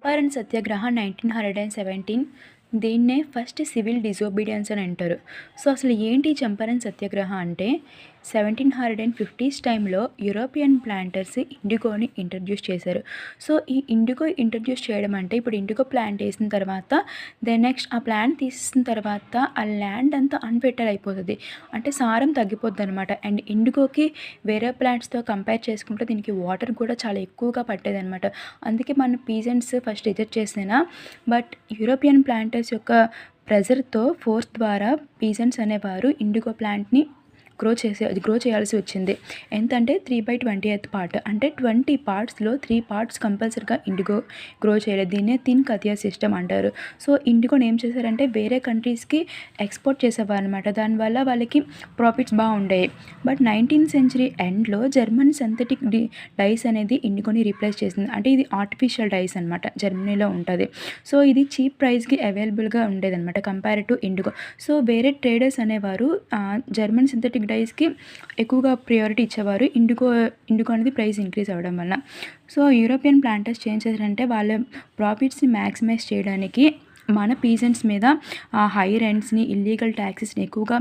చంపారన్ సత్యాగ్రహ 1917 దీన్నే first civil disobedience అని అంటారు. సో, అసలు ఏంటి చంపారన్ సత్యాగ్రహ అంటే 1750s టైంలో యూరోపియన్ ప్లాంటర్స్ ఇండిగోని ఇంట్రడ్యూస్ చేశారు. సో, ఈ ఇండిగో ఇంట్రడ్యూస్ చేయడం అంటే ఇప్పుడు ఇండిగో ప్లాంట్ ఏసిన తర్వాత నెక్స్ట్ ఆ ప్లాంట్ తీసేసిన తర్వాత ఆ ల్యాండ్ అంతా అన్‌ఫెర్టైల్ అయిపోతది. అంటే సారం తగ్గిపోద్దనమాట. అండ్ ఇండిగోకి వేరే ప్లాంట్స్‌తో కంపేర్ చేసుకుంటే దీనికి వాటర్ కూడా చాలా ఎక్కువగా పట్టేదనమాట. అందుకే మన పీజెంట్స్ ఫస్ట్ రిజెక్ట్ చేసినా బట్ యూరోపియన్ ప్లాంటర్స్ యొక్క ప్రెజర్‌తో ఫోర్స్ ద్వారా పీజెంట్స్ అనేవారు ఇండిగో ప్లాంట్‌ని గ్రో చేయాల్సి వచ్చింది. ఎంతంటే 3/20th పార్ట్. అంటే 20 పార్ట్స్‌లో 3 పార్ట్స్ కంపల్సరీగా ఇండిగో గ్రో చేయాలి. దీన్నే థిన్ కథియా సిస్టమ్ అంటారు. సో, ఇండిగోని ఏం చేశారంటే వేరే కంట్రీస్‌కి ఎక్స్‌పోర్ట్ చేసేవారనమాట. దానివల్ల వాళ్ళకి ప్రాఫిట్స్ బాగుండేవి. బట్ 19th సెంచరీ ఎండ్‌లో జర్మన్ సింథటిక్ డైస్ అనేది ఇండిగోని రీప్లేస్ చేసింది. అంటే ఇది ఆర్టిఫిషియల్ డైస్ అనమాట. జర్మనీలో ఉంటది. సో, ఇది చీప్ ప్రైస్‌కి అవైలబుల్‌గా ఉండేదనమాట కంపేర్ టు ఇండిగో. సో, వేరే ట్రేడర్స్ అనేవారు జర్మన్ సింథటిక్ డైస్‌కి ఎక్కువగా ప్రియారిటీ ఇచ్చేవారు. ఇండిగో అనేది ప్రైస్ ఇంక్రీజ్ అవ్వడం వల్ల. సో, యూరోపియన్ ప్లాంటర్స్ ఏం చేశారంటే వాళ్ళ ప్రాఫిట్స్‌ని మాక్సిమైజ్ చేయడానికి మన పీజెంట్స్ మీద హై రెంట్స్‌ని, ఇల్లీగల్ టాక్సెస్‌ని ఎక్కువగా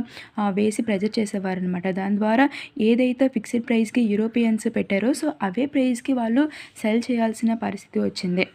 వేసి ప్రెజర్ చేసేవారనమాట. దాని ద్వారా ఏదైతే ఫిక్స్డ్ ప్రైస్‌కి యూరోపియన్స్ పెట్టారో సో, అవే ప్రైస్‌కి వాళ్ళు సెల్ చేయాల్సిన పరిస్థితి వచ్చింది.